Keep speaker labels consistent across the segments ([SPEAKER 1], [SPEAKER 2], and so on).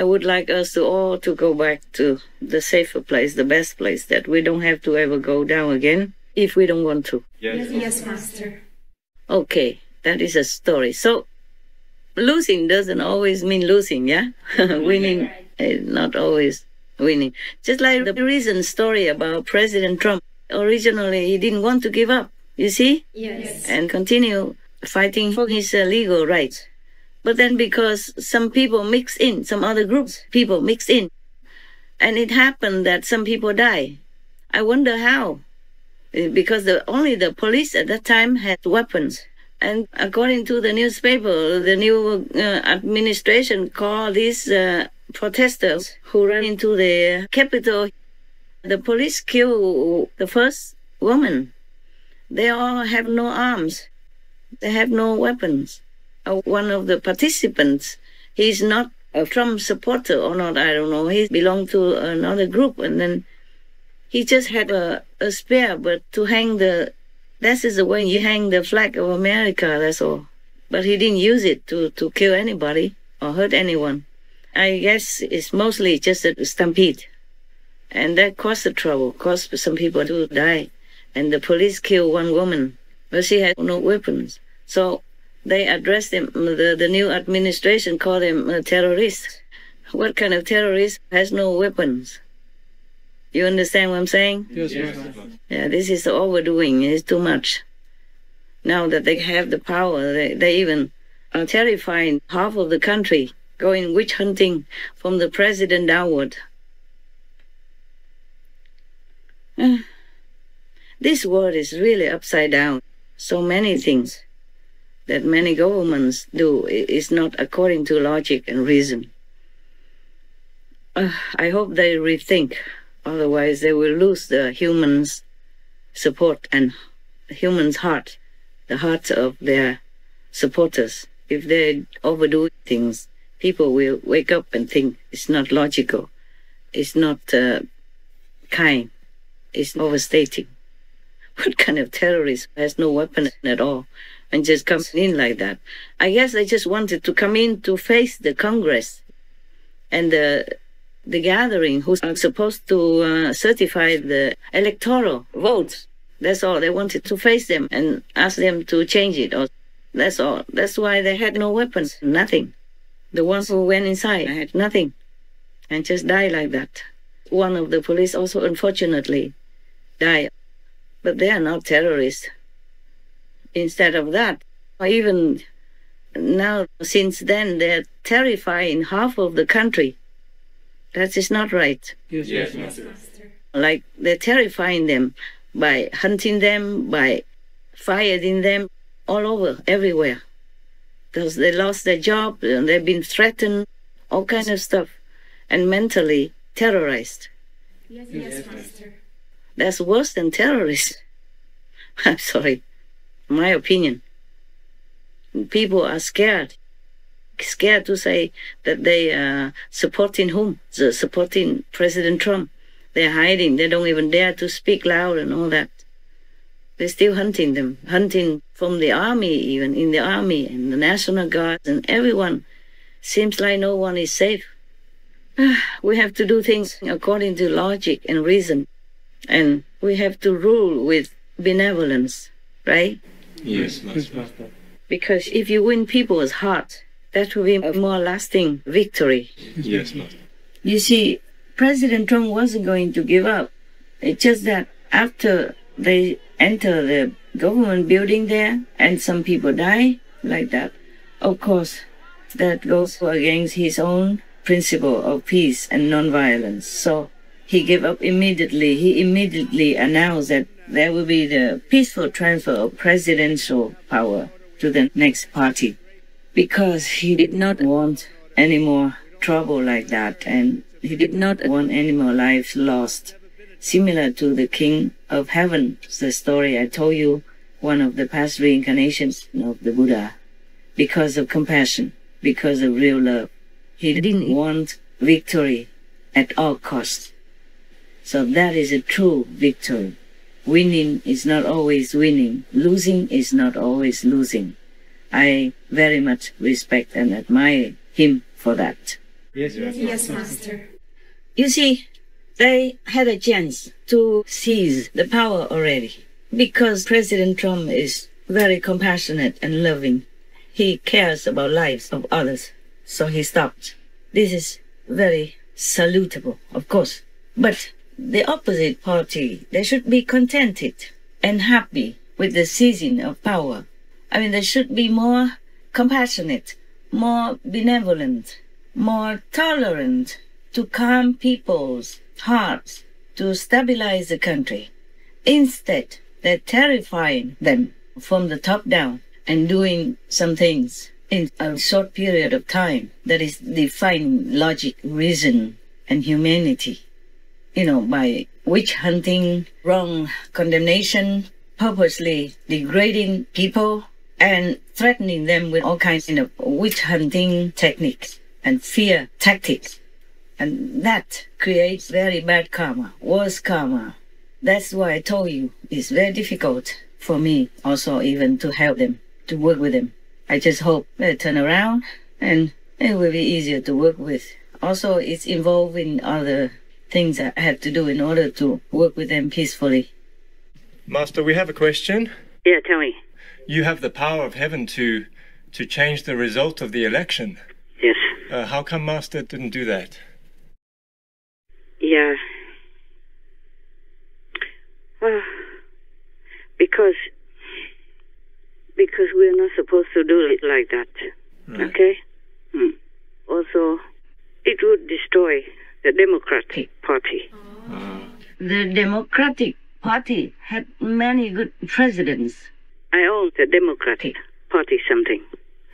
[SPEAKER 1] would like us to all to go back to the safer place, the best place, that we don't have to ever go down again if we don't want to.
[SPEAKER 2] Yes, Master.
[SPEAKER 1] Okay, that is a story. So losing doesn't always mean losing, yeah? Winning is not always winning. Just like the recent story about President Trump. Originally, he didn't want to give up, you see?
[SPEAKER 2] Yes.
[SPEAKER 1] And continue fighting for his legal rights. But then because some people mix in, some other groups, people mix in, and it happened that some people die. I wonder how. Because only the police at that time had weapons. And according to the newspaper, the new administration called these protesters who ran into the Capitol. The police killed the first woman. They all have no arms. They have no weapons. One of the participants, he's not a Trump supporter or not, I don't know. He belonged to another group, and then he just had a spear, but to hang that is the way you hang the flag of America, that's all. But he didn't use it to kill anybody or hurt anyone. I guess it's mostly just a stampede. And that caused the trouble, caused some people to die. And the police killed one woman, but she had no weapons. So they addressed him, the new administration called him a terrorist. What kind of terrorist has no weapons? You understand what I'm saying?
[SPEAKER 3] Yes.
[SPEAKER 1] Yeah, this is overdoing. It's too much. Now that they have the power, they even are terrifying half of the country, going witch hunting from the president downward. This world is really upside down. So many things that many governments do is not according to logic and reason. I hope they rethink, otherwise they will lose the humans' support and humans' heart, the hearts of their supporters. If they overdo things, people will wake up and think it's not logical, it's not kind, it's overstating. What kind of terrorist has no weapon at all and just comes in like that? I guess they just wanted to come in to face the Congress and the gathering who's supposed to certify the electoral votes. That's all. They wanted to face them and ask them to change it. Or that's all. That's why they had no weapons, nothing. The ones who went inside had nothing and just died like that. One of the police also, unfortunately, died. But they are not terrorists. Instead of that, even now, since then, they're terrifying half of the country. That is not right.
[SPEAKER 3] Yes,
[SPEAKER 2] Master.
[SPEAKER 1] Like, they're terrifying them by hunting them, by firing them all over, everywhere. Because they lost their job, and they've been threatened, all kind of stuff, and mentally terrorized.
[SPEAKER 2] Yes, Master.
[SPEAKER 1] That's worse than terrorists. I'm sorry. My opinion. People are scared. Scared to say that they are supporting whom? Supporting President Trump. They're hiding. They don't even dare to speak loud and all that. They're still hunting them. Hunting from the army, even in the army and the National Guard and everyone. Seems like no one is safe. We have to do things according to logic and reason. And we have to rule with benevolence, right?
[SPEAKER 3] Yes, Master.
[SPEAKER 1] Because if you win people's heart, that will be a more lasting victory.
[SPEAKER 3] Yes, Master.
[SPEAKER 1] You see, President Trump wasn't going to give up. It's just that after they enter the government building there and some people die like that, of course, that goes against his own principle of peace and nonviolence. So he gave up immediately. He immediately announced that there will be the peaceful transfer of presidential power to the next party, because he did not want any more trouble like that, and he did not want any more lives lost. Similar to the King of Heaven, the story I told you, one of the past reincarnations of the Buddha, because of compassion, because of real love. He didn't want victory at all costs. So that is a true victory. Winning is not always winning. Losing is not always losing. I very much respect and admire him for that.
[SPEAKER 3] Yes,
[SPEAKER 2] Yes, Master.
[SPEAKER 1] You see, they had a chance to seize the power already because President Trump is very compassionate and loving. He cares about lives of others, so he stopped. This is very salutable, of course. But the opposite party, they should be contented and happy with the seizing of power. I mean, they should be more compassionate, more benevolent, more tolerant to calm people's hearts, to stabilize the country. Instead, they're terrifying them from the top down and doing some things in a short period of time that is defying logic, reason, and humanity. You know, by witch hunting, wrong condemnation, purposely degrading people, and threatening them with all kinds of witch hunting techniques and fear tactics. And that creates very bad karma, worse karma. That's why I told you it's very difficult for me also even to help them, to work with them. I just hope they turn around and it will be easier to work with. Also, it's involved in other things I have to do in order to work with them peacefully.
[SPEAKER 3] Master, we have a question.
[SPEAKER 1] Yeah, tell me.
[SPEAKER 3] You have the power of heaven to change the result of the election.
[SPEAKER 1] Yes.
[SPEAKER 3] How come Master didn't do that?
[SPEAKER 1] Yeah. Well, because we're not supposed to do it like that.
[SPEAKER 3] Right.
[SPEAKER 1] Okay? Also, it would destroy the Democratic Party. The Democratic Party had many good presidents. I owe the Democratic Party something.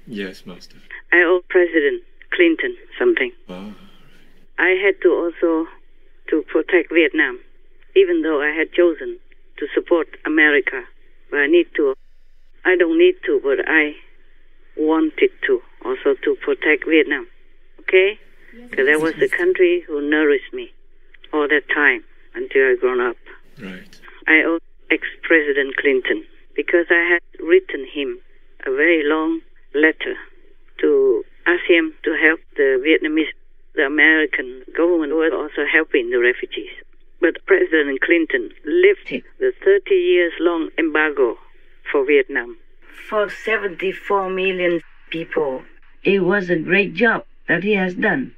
[SPEAKER 3] Yes, Master.
[SPEAKER 1] I owe President Clinton something.
[SPEAKER 3] Oh.
[SPEAKER 1] I had to also to protect Vietnam, even though I had chosen to support America. But I don't need to, but I wanted to also to protect Vietnam. Okay? Because that was the country who nourished me all that time until I grown up.
[SPEAKER 3] Right.
[SPEAKER 1] I owe ex-President Clinton because I had written him a very long letter to ask him to help the Vietnamese. The American government was also helping the refugees. But President Clinton lifted the 30 years long embargo for Vietnam. For 74 million people. It was a great job that he has done.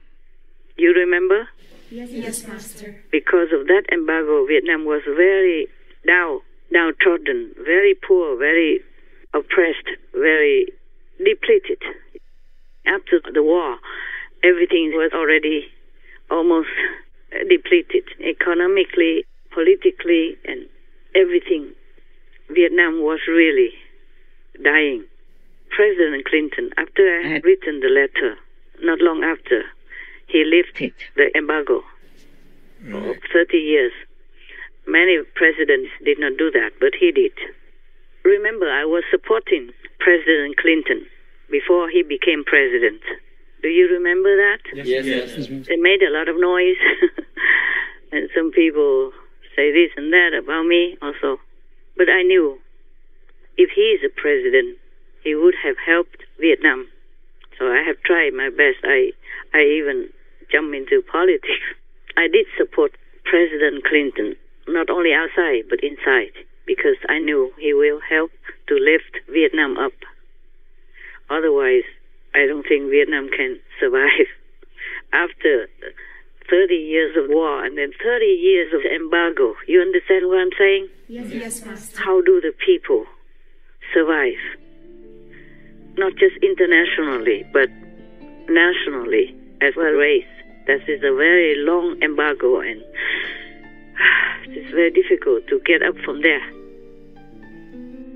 [SPEAKER 1] You remember?
[SPEAKER 2] Yes, Master.
[SPEAKER 1] Because of that embargo, Vietnam was very downtrodden, very poor, very oppressed, very depleted. After the war, everything was already almost depleted, economically, politically, and everything. Vietnam was really dying. President Clinton, after I had written the letter, not long after, he lifted the embargo of 30 years. Many presidents did not do that, but he did. Remember, I was supporting President Clinton before he became president. Do you remember that?
[SPEAKER 3] Yes.
[SPEAKER 1] They made a lot of noise. And some people say this and that about me also. But I knew if he is a president, he would have helped Vietnam. So I have tried my best. I even jumped into politics. I did support President Clinton, not only outside, but inside, because I knew he will help to lift Vietnam up. Otherwise, I don't think Vietnam can survive. After 30 years of war and then 30 years of embargo, you understand what I'm saying?
[SPEAKER 2] Yes, Master.
[SPEAKER 1] How do the people survive? Not just internationally, but nationally as well as race. That is a very long embargo, and it's very difficult to get up from there.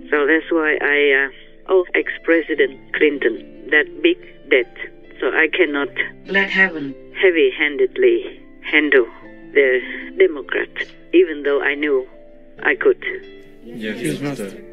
[SPEAKER 1] So that's why I owe ex-President Clinton that big debt. So I cannot let heaven heavy-handedly handle the Democrats, even though I knew I could.
[SPEAKER 3] Yes, Master.